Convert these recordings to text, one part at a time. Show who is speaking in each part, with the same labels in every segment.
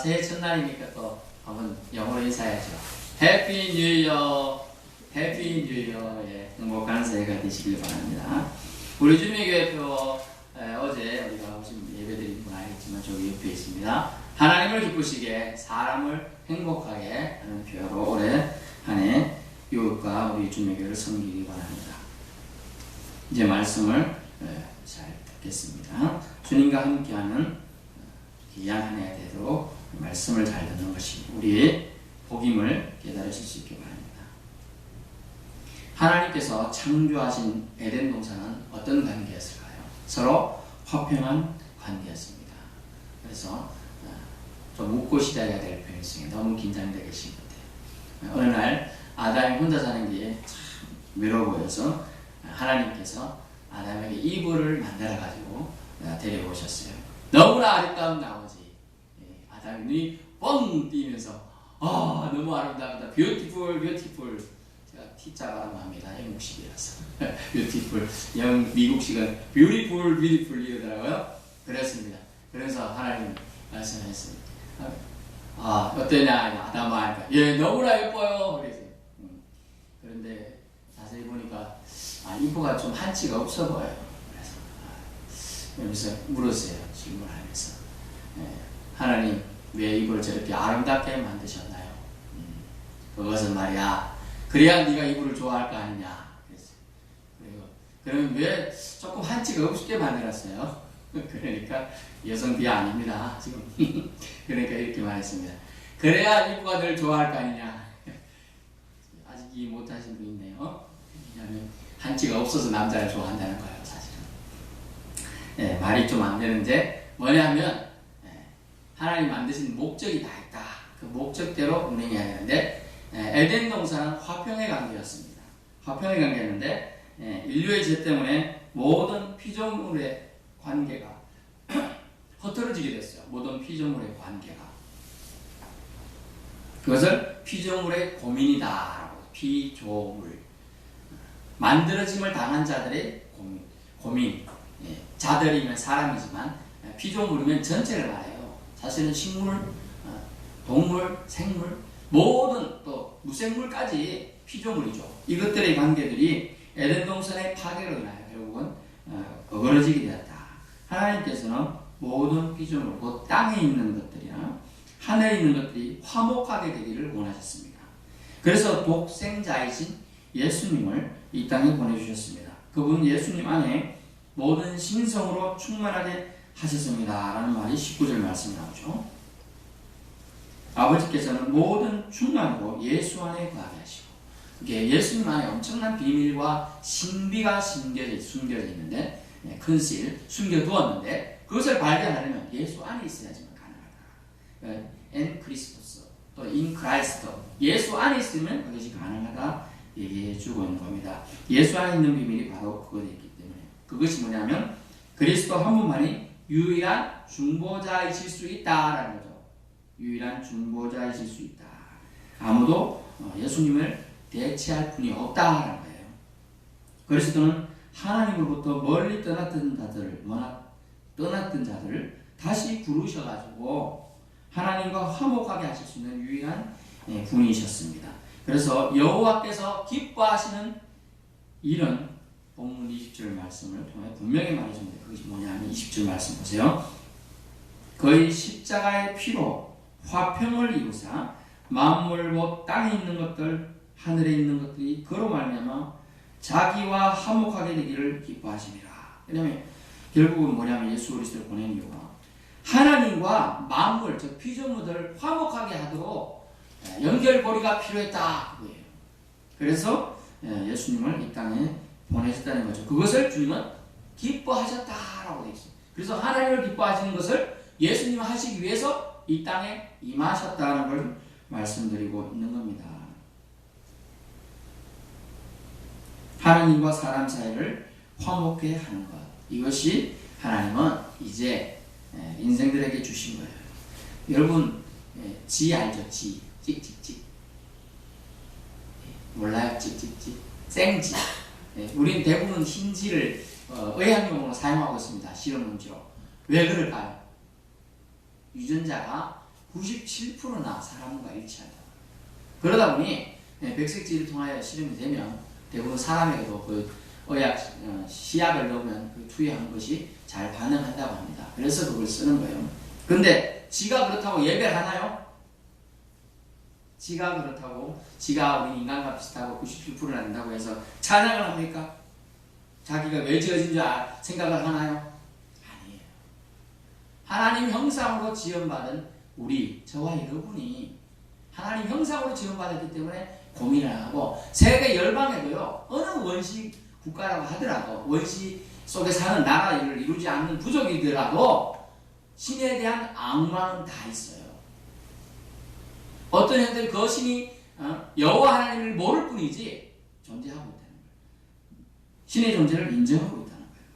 Speaker 1: 새해 첫날이니까 또 한번 영어로 인사해야죠. 해피 뉴 이어, 해피 뉴 이어. 예, 행복한 새해가 되시길 바랍니다. 우리 주미교회표 어제 우리가 오신 예배드린 분 알겠지만 저기 옆에 있습니다. 하나님을 기쁘시게 사람을 행복하게 하는 교회로 올해 한 해 이웃과 우리 주미교회를 섬기기 바랍니다. 이제 말씀을 잘 듣겠습니다. 주님과 함께하는 귀한 한 해가 되도록 말씀을 잘 듣는 것이 우리의 복임을 깨달으실 수 있기 바랍니다. 하나님께서 창조하신 에덴 동산은 어떤 관계였을까요? 서로 화평한 관계였습니다. 그래서 좀 웃고 시작해야 될 편이었어요. 너무 긴장되게 계신 것 같아요. 어느 날 아담이 혼자 사는 게 참 외로워 보여서 하나님께서 아담에게 이불을 만들어가지고 데려오셨어요. 너무나 아름다운 나머지 아담이 눈이 뻥 띄면서 너무 아름답다. 뷰티풀 뷰티풀. 제가 T자가라고 합니다. 영국식이라서 뷰티풀. 미국식은 뷰티풀 뷰티풀 이러더라고요. 그랬습니다. 그래서 하나님 말씀했습니다. 어떠냐 아담아. 예, 너무나 예뻐요. 그랬어요. 그런데 자세히 보니까 이뻐가 좀 한치가 없어 보여요. 그래서 물었어요. 질문하면서 하나님 왜 이불을 저렇게 아름답게 만드셨나요? 그것은 말이야 그래야 네가 이불을 좋아할 거 아니냐. 그랬어요. 그리고 그러면 왜 조금 한치가 없게 만들었어요? 그러니까 여성 비하 아닙니다 지금. 그러니까 이렇게 말했습니다. 그래야 이불가 널 좋아할 거 아니냐. 아직 이해 못하신 분 있네요. 왜냐하면 한치가 없어서 남자를 좋아한다는 거예요 사실은. 말이 좀 안 되는데 뭐냐면 하나님 만드신 목적이 다 있다. 그 목적대로 운행해야 되는데 에덴 동산은 화평의 관계였습니다. 화평의 관계였는데 인류의 죄 때문에 모든 피조물의 관계가 흐트러지게 됐어요. 모든 피조물의 관계가. 그것을 피조물의 고민이다라고. 피조물. 만들어짐을 당한 자들의 고민. 자들이면 사람이지만 피조물이면 전체를 말해요. 사실은 식물, 동물, 생물, 모든 또 무생물까지 피조물이죠. 이것들의 관계들이 에덴 동산의 파괴로 인하여 결국은 어그러지게 되었다. 하나님께서는 모든 피조물, 곧 땅에 있는 것들이나 하늘에 있는 것들이 화목하게 되기를 원하셨습니다. 그래서 독생자이신 예수님을 이 땅에 보내주셨습니다. 그분 예수님 안에 모든 신성으로 충만하게 하셨습니다. 라는 말이 19절 말씀이 나오죠. 아버지께서는 모든 충만으로 예수 안에 거하게 하시고, 이게 예수님 안에 엄청난 비밀과 신비가 숨겨져 있는데, 큰 실, 숨겨두었는데, 그것을 발견하려면 예수 안에 있어야지만 가능하다. 엔 크리스토스, 또 인 크라이스토, 예수 안에 있으면 그것이 가능하다 얘기해 주고 있는 겁니다. 예수 안에 있는 비밀이 바로 그것이기 때문에. 그것이 뭐냐면, 그리스도 한 분만이 유일한 중보자이실 수 있다라는 거죠. 유일한 중보자이실 수 있다. 아무도 예수님을 대체할 분이 없다라는 거예요. 그리스도는 하나님으로부터 멀리 떠났던 자들을 다시 부르셔가지고 하나님과 화목하게 하실 수 있는 유일한 분이셨습니다. 그래서 여호와께서 기뻐하시는 일은 본문 20절 말씀을 통해 분명히 말해줍니다. 그것이 뭐냐면 20절 말씀 보세요. 그의 십자가의 피로 화평을 이루사 만물 곧 땅에 있는 것들 하늘에 있는 것들이 그로 말미암아 자기와 화목하게 되기를 기뻐하심이라. 왜냐하면 결국은 뭐냐면 예수 그리스도를 보낸 이유가 하나님과 만물 즉 피조물들을 화목하게 하도록 연결고리가 필요했다. 그거예요. 그래서 예수님을 이 땅에 보내셨다는 거죠. 그것을 주님은 기뻐하셨다라고 되어 있어요. 그래서 하나님을 기뻐하시는 것을 예수님을 하시기 위해서 이 땅에 임하셨다는 걸 말씀드리고 있는 겁니다. 하나님과 사람 사이를 화목케 하는 것. 이것이 하나님은 이제 인생들에게 주신 거예요. 여러분 지 알죠? 지. 찍찍찍. 몰라요? 찍찍찍. 생지. 우린 대부분 흰지를 의학용으로 사용하고 있습니다. 실험문지로. 왜 그럴까요? 유전자가 97%나 사람과 일치한다. 그러다 보니 백색지를 통하여 실험이 되면 대부분 사람에게도 그 시약을 넣으면 그 투여한 것이 잘 반응한다고 합니다. 그래서 그걸 쓰는 거예요. 근데 지가 그렇다고 예배를 하나요? 지가 그렇다고 지가 우리 인간과 비슷하고 97%나 된다고 해서 찬양을 합니까? 자기가 왜 지어진 줄 생각을 하나요? 아니에요. 하나님 형상으로 지음받은 우리 저와 여러분이 하나님 형상으로 지음받았기 때문에 고민을 하고 세계 열방에도요 어느 원시 국가라고 하더라도 원시 속에 사는 나라를 이루지 않는 부족이더라도 신에 대한 악망은 다 있어요. 어떤 형들 그 신이 여호와 하나님을 모를 뿐이지 존재하고 있다는 거예요. 신의 존재를 인정하고 있다는 거예요.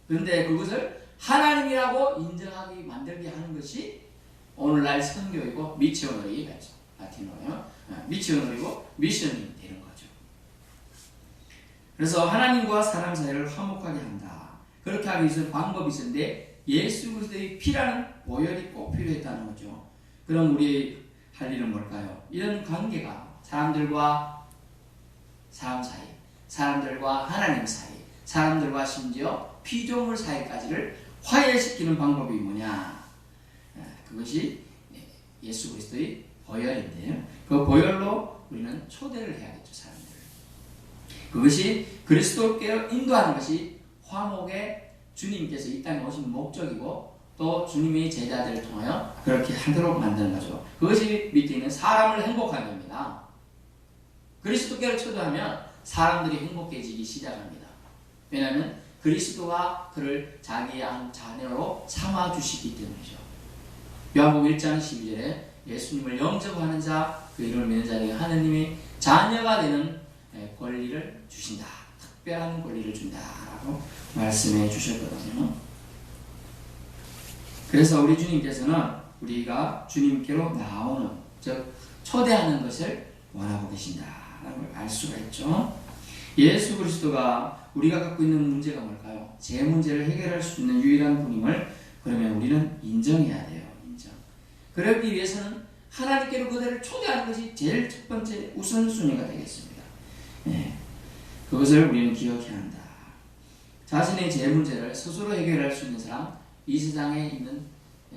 Speaker 1: 그런데 그것을 하나님이라고 인정하게 만들게 하는 것이 오늘날 선교이고 미시오너리 라틴어요. 미시오너리고 미션이 되는 거죠. 그래서 하나님과 사람 사이를 화목하게 한다. 그렇게 하기 위해서 방법이 있었는데 예수 그리스도의 피라는 보혈이 꼭 필요했다는 거죠. 그럼 우리 할 일은 뭘까요? 이런 관계가 사람들과 사람 사이, 사람들과 하나님 사이, 사람들과 심지어 피조물 사이까지를 화해시키는 방법이 뭐냐? 그것이 예수 그리스도의 보혈인데요. 그 보혈로 우리는 초대를 해야겠죠, 사람들을. 그것이 그리스도께로 인도하는 것이 화목의 주님께서 이 땅에 오신 목적이고 또 주님의 제자들을 통하여 그렇게 하도록 만드는 거죠. 그것이 밑에 있는 사람을 행복하게 합니다. 그리스도께로 초대하면 사람들이 행복해지기 시작합니다. 왜냐하면 그리스도가 그를 자기의 한 자녀로 삼아주시기 때문이죠. 요한복음 1장 12절에 예수님을 영접하는 자, 그 이름을 믿는 자에게 하느님의 자녀가 되는 권리를 주신다. 특별한 권리를 준다라고 말씀해 주셨거든요. 그래서 우리 주님께서는 우리가 주님께로 나오는, 즉 초대하는 것을 원하고 계신다라는 걸 알 수가 있죠. 예수 그리스도가 우리가 갖고 있는 문제가 뭘까요? 제 문제를 해결할 수 있는 유일한 분임을 그러면 우리는 인정해야 돼요. 인정. 그러기 위해서는 하나님께로 그들을 초대하는 것이 제일 첫 번째 우선순위가 되겠습니다. 그것을 우리는 기억해야 한다. 자신의 제 문제를 스스로 해결할 수 있는 사람, 이 세상에 있는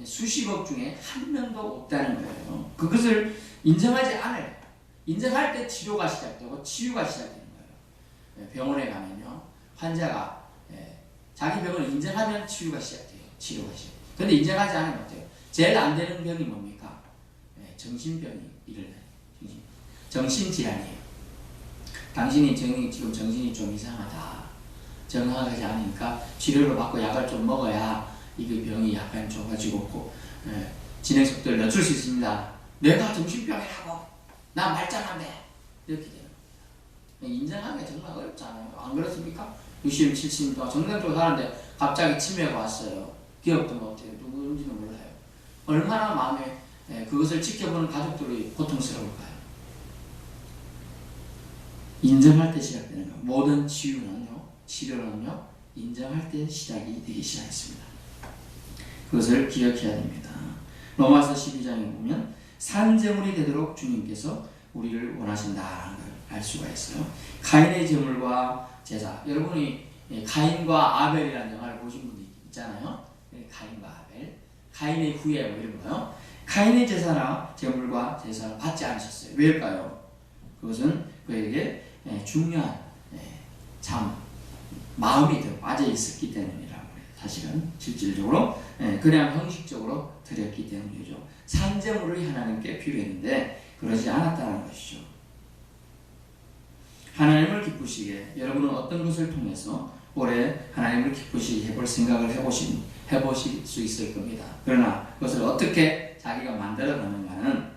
Speaker 1: 수십억 중에 한 명도 없다는 거예요. 그것을 인정하지 않아요. 인정할 때 치료가 시작되고 치유가 시작되는 거예요. 병원에 가면요, 환자가 자기 병을 인정하면 치유가 시작돼요. 치료가 시작돼요. 그런데 인정하지 않으면 어때요? 제일 안 되는 병이 뭡니까? 정신병이 일어나요. 정신질환이에요. 당신이 지금 정신이 좀 이상하다. 정확하지 않으니까 치료를 받고 약을 좀 먹어야 이 병이 약간 좋아지고 진행 속도를 늦출 수 있습니다. 내가 정신병이라고 나 말짱한데 이렇게 되는 겁니다. 인정하기가 정말 어렵잖아요. 안 그렇습니까? 60, 70년 동안 정상적으로 사는데 갑자기 치매가 왔어요. 기억도 못해요. 누구인지는 몰라요. 얼마나 마음에 그것을 지켜보는 가족들이 고통스러울까요? 인정할 때 시작되는 거예요. 모든 치유는요, 치료는요, 인정할 때 시작이 되기 시작했습니다. 그것을 기억해야 됩니다. 로마서 12장에 보면 산제물이 되도록 주님께서 우리를 원하신다는 걸 알 수가 있어요. 가인의 제물과 제사. 여러분이 가인과 아벨이라는 영화를 보신 분이 있잖아요. 가인과 아벨, 가인의 후예 뭐 이런 거요. 가인의 제사나 제물과 제사를 받지 않으셨어요. 왜일까요? 그것은 그에게 중요한 마음이 더 빠져 있었기 때문이라고 해요. 사실은 실질적으로 그냥 형식적으로 드렸기 때문이죠. 산제물이 하나님께 필요했는데 그러지 않았다는 것이죠. 하나님을 기쁘시게 여러분은 어떤 것을 통해서 올해 하나님을 기쁘시게 해볼 생각을 해보실 수 있을 겁니다. 그러나 그것을 어떻게 자기가 만들어 가는가는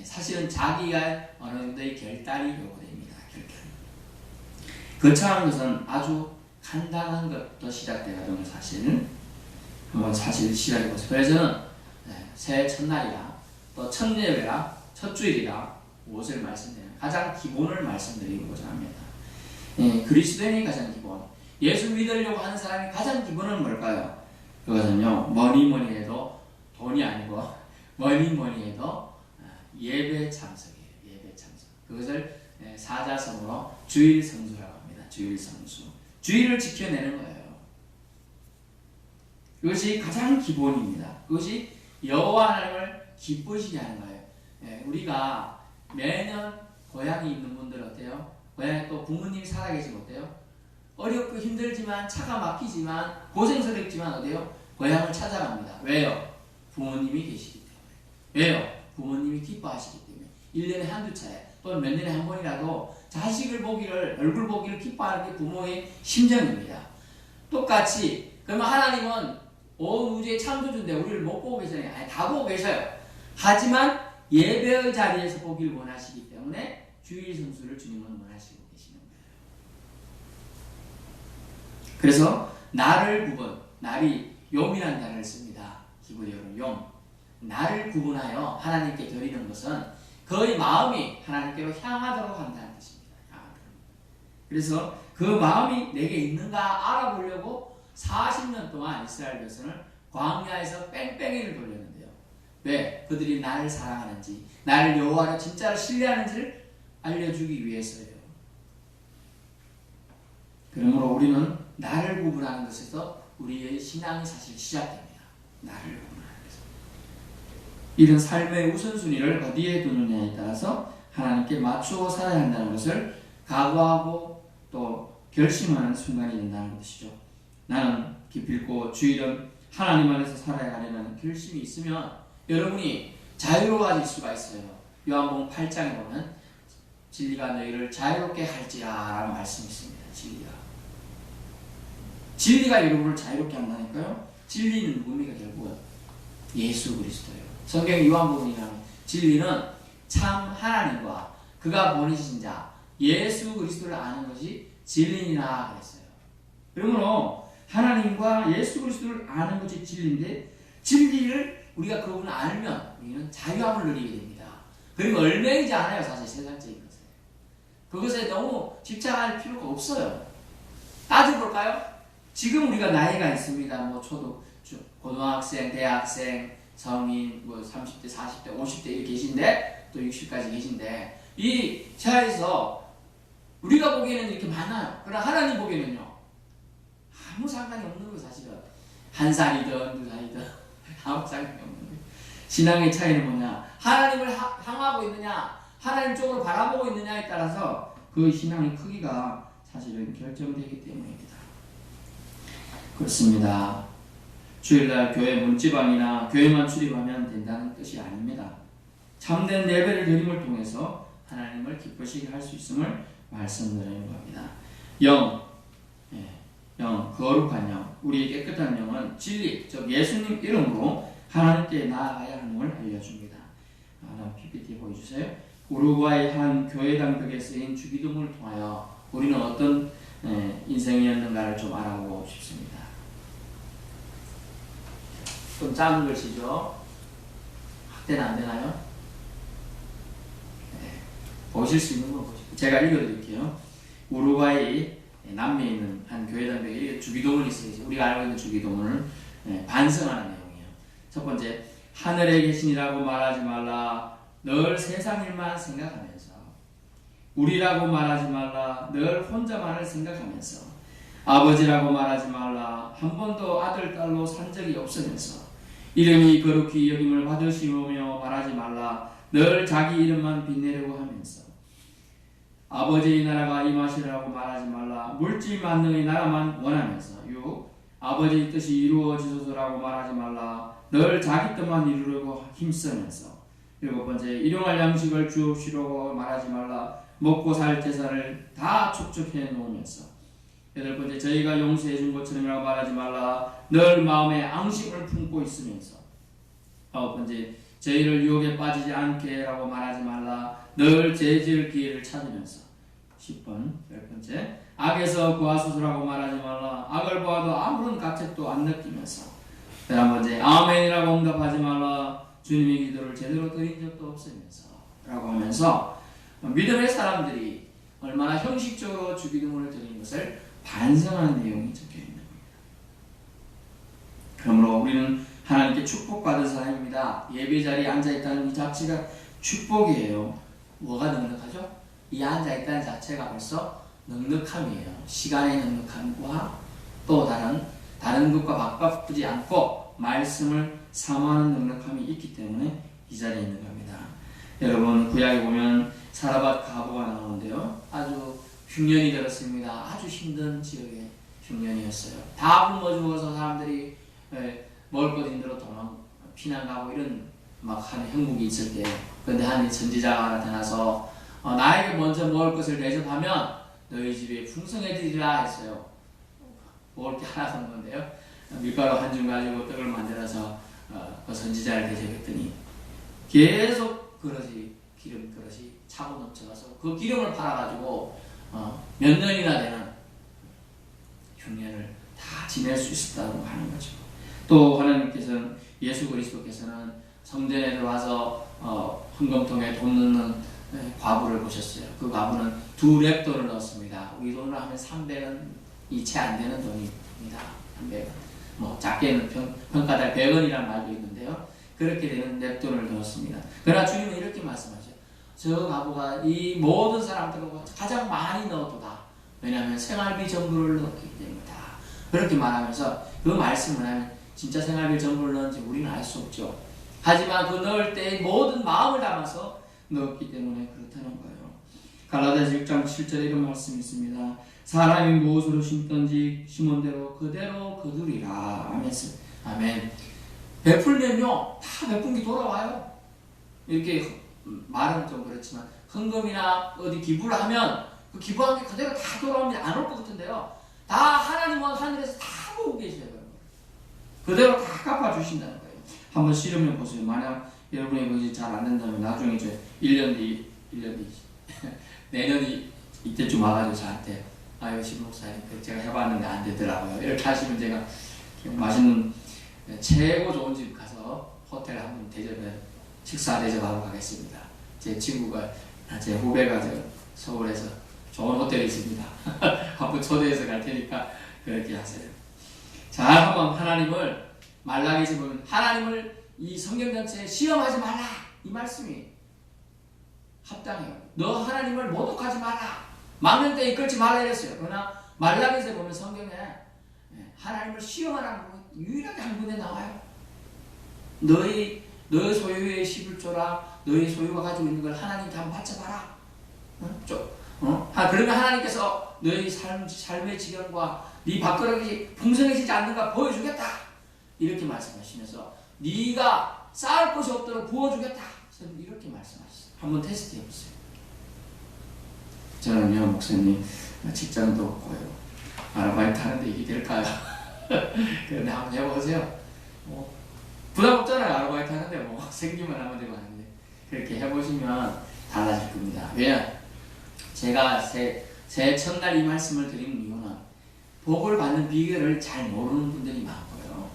Speaker 1: 사실은 자기가 어느 정도의 결단이 요구됩니다. 결단. 거창한 것은 아주 간단한 것부터 시작되거든요. 사실 시작해 보세요. 그래서 저는 새해 첫날이라 또 첫 예배라 첫 주일이라 무엇을 말씀드려요? 가장 기본을 말씀드리고자 합니다. 그리스도인이 가장 기본. 예수 믿으려고 하는 사람이 가장 기본은 뭘까요? 그것은요, 뭐니 해도 돈이 아니고 뭐니 해도 예배 참석이에요. 예배 참석. 그것을 사자성어로 주일 성수라고 합니다. 주일 성수. 주일을 지켜내는 거예요. 그것이 가장 기본입니다. 그것이 여호와 하나님을 기쁘시게 하는 거예요. 우리가 매년 고향이 있는 분들 어때요? 고향에 또 부모님이 살아계시면 어때요? 어렵고 힘들지만 차가 막히지만 고생스럽지만 어때요? 고향을 찾아갑니다. 왜요? 부모님이 계시기 때문에. 왜요? 부모님이 기뻐하시기 때문에. 1년에 한두 차례 또는 몇 년에 한 번이라도 자식을 보기를, 얼굴 보기를 기뻐하는 게 부모의 심정입니다. 똑같이 그러면 하나님은 온 우주의 창조주인데 우리를 못 보고 계시잖아요. 아니, 다 보고 계셔요. 하지만 예배의 자리에서 보기를 원하시기 때문에 주일 성수를 주님은 원하시고 계시는 거예요. 그래서 날을 구분, 날이 용이라는 단어를 씁니다. 히브리어로 용. 날을 구분하여 하나님께 드리는 것은 그의 마음이 하나님께로 향하도록 한다는 뜻입니다. 그래서 그 마음이 내게 있는가 알아보려고 40년 동안 이스라엘 백성을 광야에서 뺑뺑이를 돌렸는데요. 왜? 그들이 나를 사랑하는지, 나를 여호와를 진짜로 신뢰하는지를 알려주기 위해서예요. 그러므로 우리는 나를 구분하는 것에서 우리의 신앙이 사실 시작됩니다. 나를 구분하는 것에서. 이런 삶의 우선순위를 어디에 두느냐에 따라서 하나님께 맞추어 살아야 한다는 것을 각오하고 또 결심하는 순간이 된다는 것이죠. 나는 기필코 주일은 하나님 안에서 살아야 하려는 결심이 있으면 여러분이 자유로워질 수가 있어요. 요한복음 8장에 보면 진리가 너희를 자유롭게 할지라 라는 말씀이 있습니다. 진리가 여러분을 자유롭게 한다니까요. 진리는 누굽니까? 결국은 예수 그리스도예요. 성경 요한복음이라는 진리는 참 하나님과 그가 보내신 자 예수 그리스도를 아는 것이 진리니라 그랬어요. 그러므로 하나님과 예수 그리스도를 아는 것이 진리인데 진리를 우리가 그분을 알면 우리는 자유함을 누리게 됩니다. 그리고 얼매이지 않아요. 사실 세상적인 것에. 그것에 너무 집착할 필요가 없어요. 따져볼까요? 지금 우리가 나이가 있습니다. 뭐 고등학생, 대학생, 성인, 뭐 30대, 40대, 50대 이렇게 계신데 또 60까지 계신데 이 차에서 우리가 보기에는 이렇게 많아요. 그러나 하나님 보기에는요. 아무 상관이 없는 거예요. 사실은. 한 살이든 두 살이든 아무 상관이 없는 거예요. 신앙의 차이는 뭐냐? 하나님을 향하고 있느냐? 하나님 쪽으로 바라보고 있느냐에 따라서 그 신앙의 크기가 사실은 결정되기 때문입니다. 그렇습니다. 주일날 교회 문지방이나 교회만 출입하면 된다는 뜻이 아닙니다. 참된 예배를 드림을 통해서 하나님을 기쁘시게 할 수 있음을 말씀드리는 겁니다. 영, 거룩한 영, 우리의 깨끗한 영은 진리, 즉 예수님 이름으로 하나님께 나아가야 함을 알려줍니다. 하나 PPT 보여주세요. 우루과이 한 교회당 벽에 쓰인 주기도문을 통하여 우리는 어떤 인생이었는가를 좀 알아보고 싶습니다. 좀 작은 글씨죠. 확대는 안 되나요? 네. 보실 수 있는 거 보시죠. 제가 읽어드릴게요. 우루과이 남미에 있는 한 교회당 벽에 주기도문이 있어요. 우리가 알고 있는 주기도문을 반성하는 내용이에요. 첫 번째, 하늘에 계신이라고 말하지 말라. 늘 세상 일만 생각하면서. 우리라고 말하지 말라. 늘 혼자만을 생각하면서. 아버지라고 말하지 말라. 한 번도 아들, 딸로 산 적이 없으면서. 이름이 거룩히 여김을 받으시오며 말하지 말라. 늘 자기 이름만 빛내려고 하면서. 아버지의 나라가 임하시라고 말하지 말라. 물질 만능의 나라만 원하면서. 6. 아버지의 뜻이 이루어지소서라고 말하지 말라. 늘 자기 뜻만 이루려고 힘쓰면서. 7번째, 일용할 양식을 주옵시라고 말하지 말라. 먹고 살 재산을 다 축적해 놓으면서. 8번째, 저희가 용서해 준 것처럼이라고 말하지 말라. 늘 마음에 앙심을 품고 있으면서. 9번째, 저희를 유혹에 빠지지 않게 라고 말하지 말라. 늘 죄지을 기회를 찾으면서. 10번, 10번째, 악에서 구하소서라고 말하지 말라. 악을 보아도 아무런 가책도 안 느끼면서. 11번째, 아멘이라고 응답하지 말라. 주님의 기도를 제대로 드린 적도 없으면서 라고 하면서 믿음의 사람들이 얼마나 형식적으로 주기도문을 드리는 것을 반성하는 내용이 적혀 있는 겁니다. 그러므로 우리는 하나님께 축복받은 사람입니다. 예배 자리에 앉아있다는 이 자체가 축복이에요. 뭐가 넉넉하죠? 이 앉아있다는 자체가 벌써 넉넉함이에요. 시간의 넉넉함과 또 다른 것과 바쁘지 않고 말씀을 사모하는 넉넉함이 있기 때문에 이 자리에 있는 겁니다. 여러분, 구약에 보면 사라밧 가보가 나오는데요. 아주 흉년이 들었습니다. 아주 힘든 지역의 흉년이었어요. 다 굶어 죽어서 사람들이 먹을 것 힘들어 피난 가고 이런 막 하는 형국이 있을 때, 그런데 한 선지자가 나타나서 나에게 먼저 먹을 것을 대접하면 너희 집에 풍성해지리라 했어요. 먹을 게 하나도 없는데요. 밀가루 한 줌 가지고 떡을 만들어서 그 선지자를 대접했더니 계속 기름 그릇이 차고 넘쳐가서 그 기름을 팔아가지고 몇 년이나 되는 흉년을 다 지낼 수 있었다고 하는 거죠. 또 하나님께서는, 예수 그리스도께서는 성전에 들어와서 헌금통에 돈 넣는 과부를 보셨어요. 그 과부는 2렙돈을 넣었습니다. 우리 돈으로 하면 300원이 채 안 되는 돈입니다. 300원. 뭐 작게는 평가달 100원이라는 말도 있는데요. 그렇게 되는 렙돈을 넣었습니다. 그러나 주님은 이렇게 말씀하죠. 저 과부가 이 모든 사람들하고 가장 많이 넣어도다. 왜냐하면 생활비 전부를 넣었기 때문이다. 그렇게 말하면서 그 말씀을 하면 진짜 생활비 전부를 넣은지 우리는 알 수 없죠. 하지만 그 넣을 때 모든 마음을 담아서 넣었기 때문에 그렇다는 거예요. 갈라디아서 6장 7절에 이런 말씀이 있습니다. 사람이 무엇으로 심든지 심은 대로 그대로 거두리라. 아멘. 베풀면요, 다 베푼 게 돌아와요. 이렇게 말은 좀 그렇지만 헌금이나 어디 기부를 하면 그 기부한 게 그대로 다 돌아옵니다. 안 올 것 같은데요. 다 하나님은 하늘에서 다 보고 계셔요. 그대로 다 갚아주신다는 거예요. 한번 실험해 보세요. 만약 여러분이 그것이 잘 안 된다면 나중에 이제 1년 뒤 내년이 이때쯤 와가지고 저한테 아유 신목사님 제가 해봤는데 안 되더라고요. 이렇게 하시면 제가 맛있는 최고 좋은 집 가서 호텔 한번 식사 대접하고 가겠습니다. 제 친구가 제 후배가 서울에서 좋은 호텔이 있습니다. 한번 초대해서 갈 테니까 그렇게 하세요. 자, 한번 하나님을 말라기에서 보면 하나님을 이 성경 전체에 시험하지 마라 이 말씀이 합당해요. 너 하나님을 모독하지 마라, 막는 때 이끌지 말라 이랬어요. 그러나 말라기에서 보면 성경에 하나님을 시험하라는 거 유일하게 한 군데 나와요. 너희 소유의 11조라 너희 소유가 가지고 있는 걸 하나님께 한번 바쳐봐라. 그러면 하나님께서 너희 삶의 지경과 네 밥그릇이 풍성해지지 않는가 보여주겠다. 이렇게 말씀하시면서 네가 쌓을 것이 없도록 부어주겠다. 저는 이렇게 말씀하셨어요. 한번 테스트 해보세요. 저는요, 목사님 직장도 없고요, 아르바이트 하는데 이게 될까요? 그런데 한번 해보세요. 부담 없잖아요. 아르바이트 하는데 생기만 하면 되고 하는데 그렇게 해보시면 달라질 겁니다. 왜냐? 제가 새 첫날 이 말씀을 드리는 이유는 복을 받는 비결을 잘 모르는 분들이 많고요.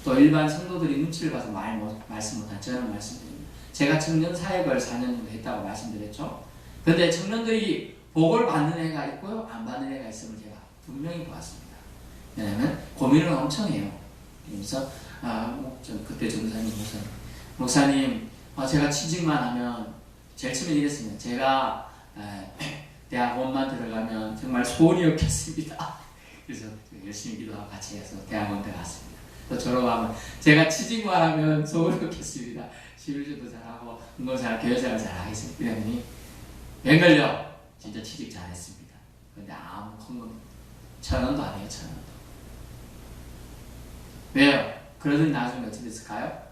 Speaker 1: 또 일반 성도들이 눈치를 봐서 말씀 못한 저는 말씀드립니다. 제가 청년 사역을 4년 정도 했다고 말씀드렸죠. 그런데 청년들이 복을 받는 애가 있고요, 안 받는 애가 있음을 제가 분명히 보았습니다. 왜냐하면 고민을 엄청 해요. 그래서 그때 목사님 제가 취직만 하면 제일 처음에 이랬습니다. 제가 대학원만 들어가면 정말 소원이 없겠습니다. 그래서 열심히 기도하고 같이 해서 대학원 들어갔습니다. 또 졸업하면 제가 취직만 하면 소원이 없겠습니다. 11조도 잘하고 운동생활, 교회생활 잘하겠습니다. 그랬더니 웬걸요? 진짜 취직 잘했습니다. 그런데 아무 헌금 1,000원도 안 해요. 1,000원도. 왜요? 그러더니 나중에 어떻게 됐을까요?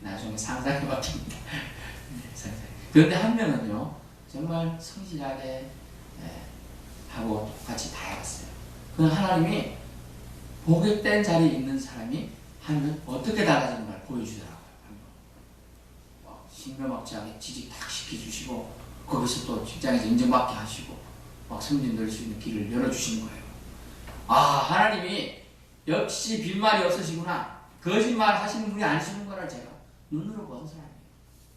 Speaker 1: 나중에 상상이 바뀝니다. 그런데 한 명은요, 정말 성실하게 하고 똑같이 다 해봤어요. 그 하나님이 복된 자리에 있는 사람이 하면 어떻게 달라지는 걸 보여주더라고요. 신명막지하게 취직 딱 시켜주시고 거기서 또 직장에서 인정받게 하시고 막 승진 될 수 있는 길을 열어주시는 거예요. 하나님이 역시 빈말이 없으시구나, 거짓말 하시는 분이 아니시는 거를 제가 눈으로 본 사람이에요.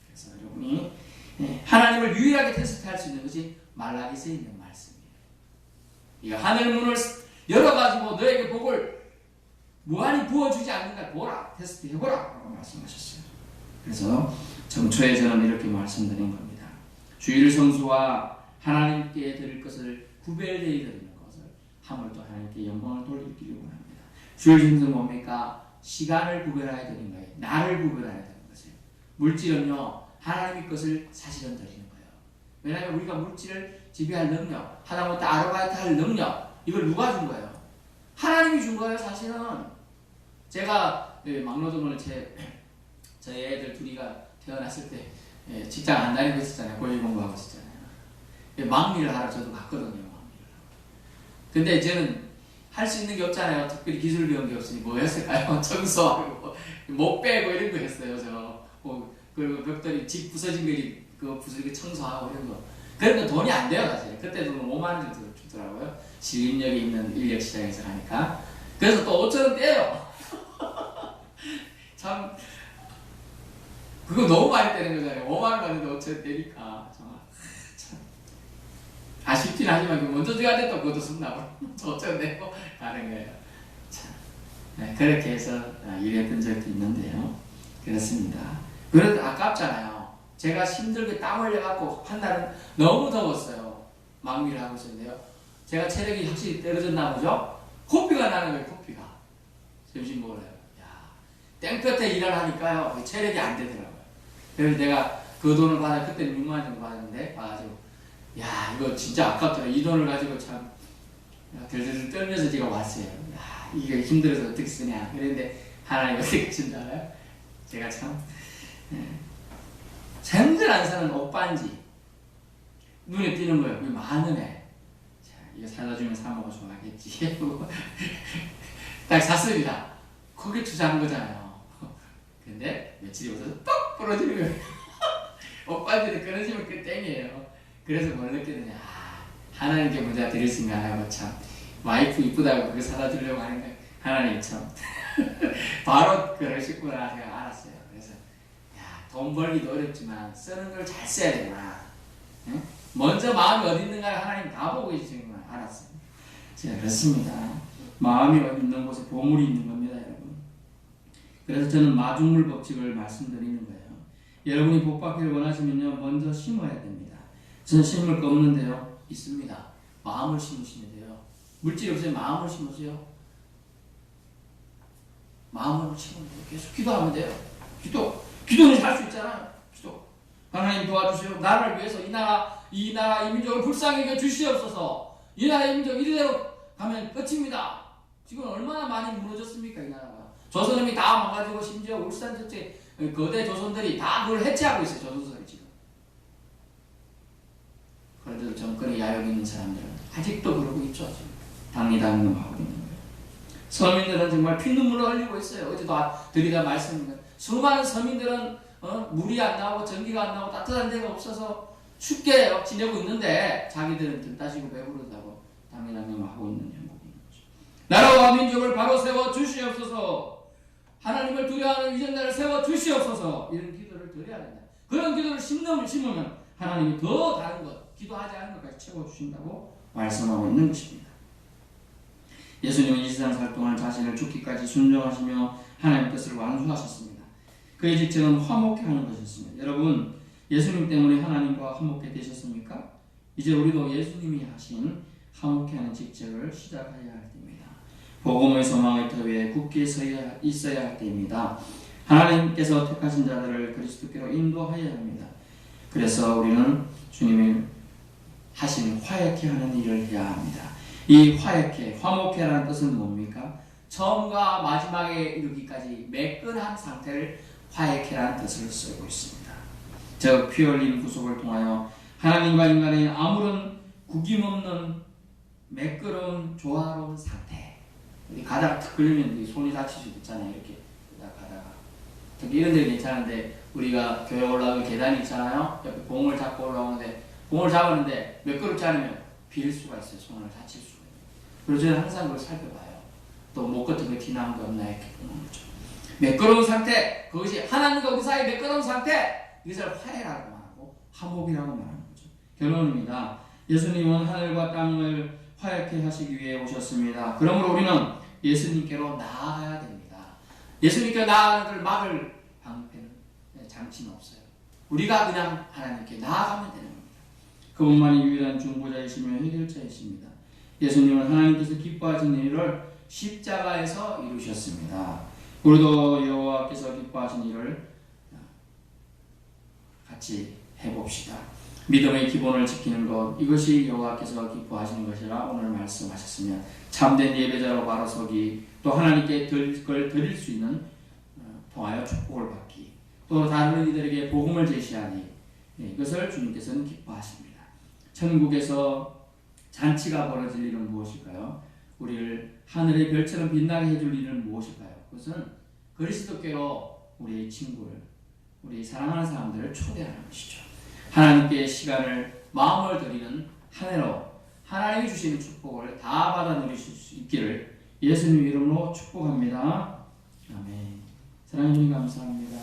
Speaker 1: 그래서 여러분이 하나님을 유일하게 테스트할 수 있는 것이 말라기서에 있는 말씀이에요. 이 하늘 문을 열어가지고 너에게 복을 무한히 부어주지 않는가 보라, 테스트 해보라 라고 말씀하셨어요. 그래서 정초에 저는 이렇게 말씀드린 겁니다. 주일 성수와 하나님께 드릴 것을 구별되어 드리는 것을 함을 또 하나님께 영광을 돌리기를 원합니다. 주일 성수는 뭡니까? 시간을 구별하여 드리는 거예요. 나를 구별하여 드리는 것이에요. 물질은요, 하나님의 것을 사실은 드리는 거예요. 왜냐하면 우리가 물질을 지배할 능력, 하다못해 아르바이트 할 능력, 이걸 누가 준 거예요? 하나님이 준 거예요. 사실은 제가 막노동을 저희 애들 둘이가 태어났을 때 직장 안 다니고 있었잖아요. 고시 공부하고 있었잖아요. 막일을 하러 저도 갔거든요. 막일을. 근데 저는 할 수 있는 게 없잖아요. 특별히 기술 배운 게 없으니 뭐 했을까요? 청소하고 못 빼고 이런 거 했어요. 그리고 벽돌이 집 부서진 거 부서지고 청소하고 이런 거. 그런 거 돈이 안 돼요. 사실 그때도 5만 원 정도 주더라고요. 신림역에 있는 인력시장에서 하니까. 그래서 또 5천 원 떼요. 참 그거 너무 많이 떼는 거잖아요. 5만 원 받는데 5천 원 떼니까 정말 참 아쉽긴 하지만 먼저 줘야 돼. 또 그것도 숨나고 5천 원 내고 가는 거예요. 참 그렇게 해서 일했던 적도 있는데요. 그렇습니다. 그래도 아깝잖아요. 제가 힘들게 땀 흘려갖고 한 날은 너무 더웠어요. 막미를 하고 있었는데요. 제가 체력이 확실히 떨어졌나 보죠? 코피가 나는 거예요. 코피가. 점심 먹으려고. 땡볕에 일을 하니까요. 체력이 안 되더라고요. 그래서 내가 그 돈을 받아, 그때는 6만 원 정도 받았는데, 받아가지고, 야, 이거 진짜 아깝더라. 이 돈을 가지고 참, 들들 떨면서 제가 왔어요. 야, 이게 힘들어서 어떻게 쓰냐. 그랬는데, 하나님 어떻게 하신다 알아요? 제가 참, 생들 안 사는 옷반지. 눈에 띄는 거예요. 그 만원에. 자, 이거 사다 주면 사모가 좋아하겠지. 딱 샀습니다. 거기에 투자한 거잖아요. 근데 며칠이 없어서 떡 부러지는 거예요. 옷반지를 끊어지면 그 땡이에요. 그래서 뭘 느꼈느냐. 하나님께 먼저 드릴 생각 하고 참 와이프 이쁘다고 그거 사다 주려고 하는데 하나님 참 바로 그러시구나 제가 알았어요. 그래서 돈 벌기도 어렵지만 쓰는 걸 잘 써야 되구나. 응? 먼저 마음이 어디 있는가 하나님 다 보고 계시는구나 알았어요. 제가 그렇습니다. 마음이 어디 있는 곳에 보물이 있는 겁니다, 여러분. 그래서 저는 마중물 법칙을 말씀드리는 거예요. 여러분이 복 받기를 원하시면요, 먼저 심어야 됩니다. 저는 심을 거 없는데요, 있습니다. 마음을 심으시면 돼요. 물질이 없어요. 마음을 심으세요. 마음을 심으면 돼요. 계속 기도하면 돼요. 기도는 할 수 있잖아요. 기도. 하나님 도와주세요. 나라를 위해서 이 나라 이 민족을 불쌍히 여겨 주시옵소서. 이 나라 이 민족 이대로 가면 끝입니다. 지금 얼마나 많이 무너졌습니까, 이 나라가. 조선음이 다 망가지고 심지어 울산 전체 거대 조선들이 다 그걸 해체하고 있어요. 조선들이 지금. 그래도 정권에 야욕 있는 사람들은 아직도 그러고 있죠. 지금. 당리당명하고 있는 거예요. 서민들은 정말 피눈물을 흘리고 있어요. 어제도 드리다 말씀드린 수많은 서민들은 물이 안 나오고 전기가 안 나오고 따뜻한 데가 없어서 춥게 지내고 있는데 자기들은 등 따시고 배부르다고 당리당명하고 있는 형국인 거죠. 나라와 민족을 바로 세워 주시옵소서. 하나님을 두려워하는 위전자를 세워 주시옵소서. 이런 기도를 드려야 된다. 그런 기도를 심으면 하나님이 더 다른 것, 기도하지 않은 것까지 채워주신다고 말씀하고 있는 것입니다. 예수님은 이 세상 살 동안 자신을 죽기까지 순종하시며 하나님의 뜻을 완수하셨습니다. 그의 직책은 화목케 하는 것이었습니다. 여러분, 예수님 때문에 하나님과 화목케 되셨습니까? 이제 우리도 예수님이 하신 화목케 하는 직책을 시작해야 할 때입니다. 복음의 소망의 터 위에 굳게 있어야 할 때입니다. 하나님께서 택하신 자들을 그리스도께로 인도하여야 합니다. 그래서 우리는 주님이 하신 화목케 하는 일을 해야 합니다. 이 화목케, 화목케라는 뜻은 뭡니까? 처음과 마지막에 이르기까지 매끈한 상태를 화목케라는 뜻을 쓰고 있습니다. 즉 피 흘린 구속을 통하여 하나님과 인간의 아무런 구김없는 매끄러운 조화로운 상태. 가다가 탁 걸리면 손이 다칠 수도 있잖아요. 이렇게 가다가 특히 이런 데 괜찮은데 우리가 교회 올라가면 계단이 있잖아요. 옆에 봉을 잡고 올라오는데 봉을 잡았는데 매끄럽지 않으면 빌 수가 있어요. 손을 다칠 수가 있어요. 그래서 저는 항상 그걸 살펴봐요. 또 목 같은 거 티나는 거 없나 이렇게 보는 거죠. 매끄러운 상태, 그것이 하나님과 우리 사이의 매끄러운 상태, 이것을 화해라고 말하고 화목이라고 말하는 거죠. 결론입니다. 예수님은 하늘과 땅을 화목케 하시기 위해 오셨습니다. 그러므로 우리는 예수님께로 나아가야 됩니다. 예수님께 나아가는 걸 막을 방패는 장치는 없어요. 우리가 그냥 하나님께 나아가면 되는 겁니다. 그분만이 유일한 중보자이시며 해결자이십니다. 예수님은 하나님께서 기뻐하시는 일을 십자가에서 이루셨습니다. 우리도 여호와께서 기뻐하시는 일을 같이 해봅시다. 믿음의 기본을 지키는 것, 이것이 여호와께서 기뻐하시는 것이라 오늘 말씀하셨으며, 참된 예배자로 바로 서기, 또 하나님께 그걸 드릴 수 있는 통하여 축복을 받기, 또 다른 이들에게 복음을 제시하니, 이것을 주님께서는 기뻐하십니다. 천국에서 잔치가 벌어질 일은 무엇일까요? 우리를 하늘의 별처럼 빛나게 해줄 일은 무엇일까요? 그것은 그리스도께로 우리의 친구를, 우리 사랑하는 사람들을 초대하는 것이죠. 하나님께 시간을, 마음을 드리는 한 해로 하나님이 주시는 축복을 다 받아 누리실 수 있기를 예수님 이름으로 축복합니다. 아멘. 사랑해 주님 감사합니다.